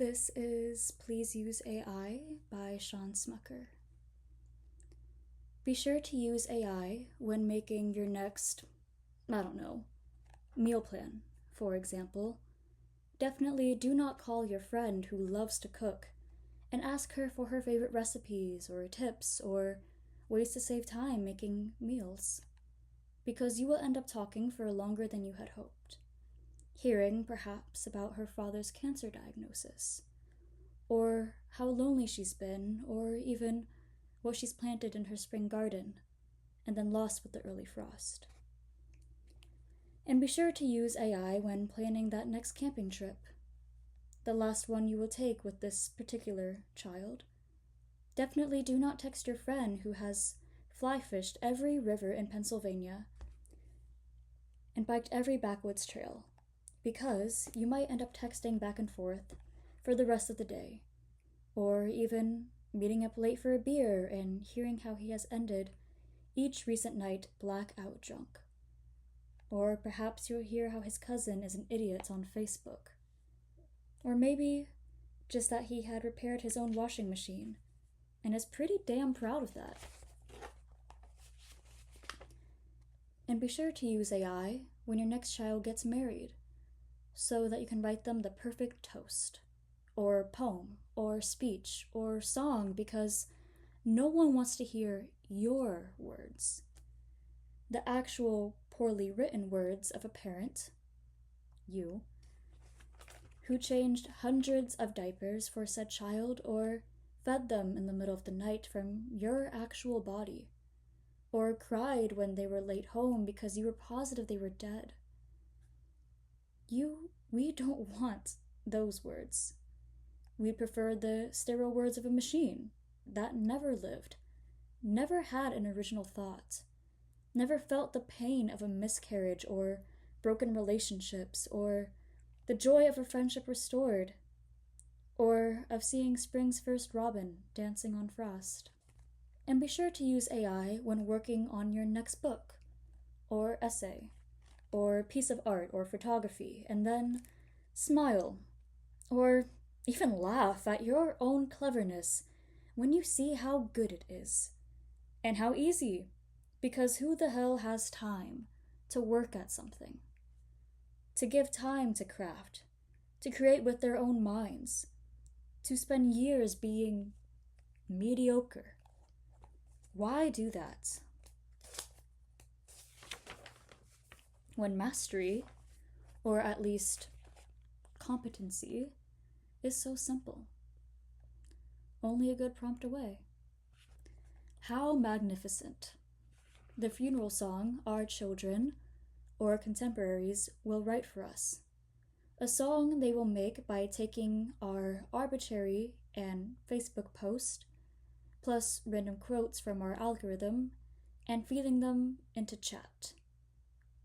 This is Please Use AI by Shawn Smucker. Be sure to use AI when making your next, meal plan, for example. Definitely do not call your friend who loves to cook and ask her for her favorite recipes or tips or ways to save time making meals, because you will end up talking for longer than you had hoped. Hearing, perhaps, about her father's cancer diagnosis, or how lonely she's been, or even what she's planted in her spring garden, and then lost with the early frost. And be sure to use AI when planning that next camping trip, the last one you will take with this particular child. Definitely do not text your friend who has fly fished every river in Pennsylvania and biked every backwoods trail, because you might end up texting back and forth for the rest of the day, or even meeting up late for a beer and hearing how he has ended each recent night blackout drunk. Or perhaps you'll hear how his cousin is an idiot on Facebook. Or maybe just that he had repaired his own washing machine and is pretty damn proud of that. And be sure to use AI when your next child gets married, so that you can write them the perfect toast, or poem, or speech, or song, because no one wants to hear your words. The actual poorly written words of a parent, you, who changed hundreds of diapers for said child, or fed them in the middle of the night from your actual body, or cried when they were late home because you were positive they were dead. We don't want those words. We prefer the sterile words of a machine that never lived, never had an original thought, never felt the pain of a miscarriage or broken relationships, or the joy of a friendship restored, or of seeing spring's first robin dancing on frost. And be sure to use AI when working on your next book, or essay, or piece of art or photography, and then smile, or even laugh at your own cleverness when you see how good it is, and how easy, because who the hell has time to work at something, to give time to craft, to create with their own minds, to spend years being mediocre? Why do that when mastery, or at least competency, is so simple? Only a good prompt away. How magnificent the funeral song our children or contemporaries will write for us. A song they will make by taking our arbitrary and Facebook post, plus random quotes from our algorithm, and feeding them into Chat,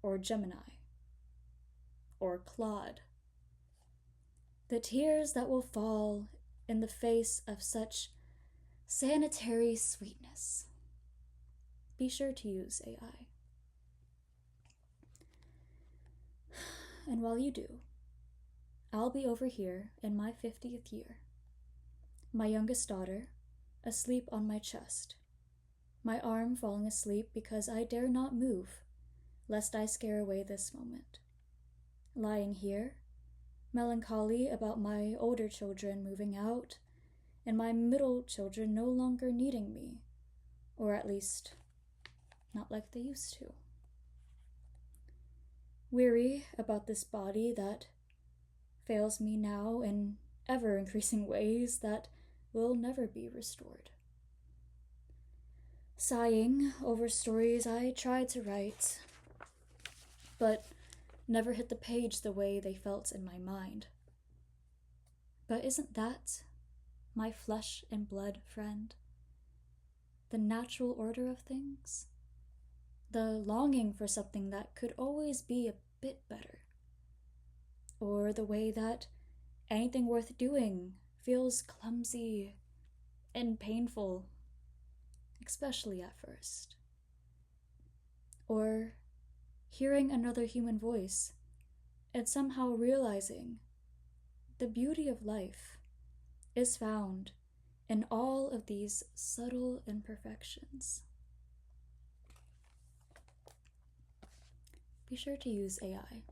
or Gemini, or Claude. The tears that will fall in the face of such sanitary sweetness. Be sure to use AI. And while you do, I'll be over here in my 50th year, my youngest daughter asleep on my chest, my arm falling asleep because I dare not move, lest I scare away this moment. Lying here, melancholy about my older children moving out, and my middle children no longer needing me, or at least not like they used to. Weary about this body that fails me now in ever-increasing ways that will never be restored. Sighing over stories I tried to write, but never hit the page the way they felt in my mind. But isn't that my flesh and blood friend? The natural order of things? The longing for something that could always be a bit better? Or the way that anything worth doing feels clumsy and painful, especially at first? Or hearing another human voice and somehow realizing the beauty of life is found in all of these subtle imperfections. Be sure to use AI.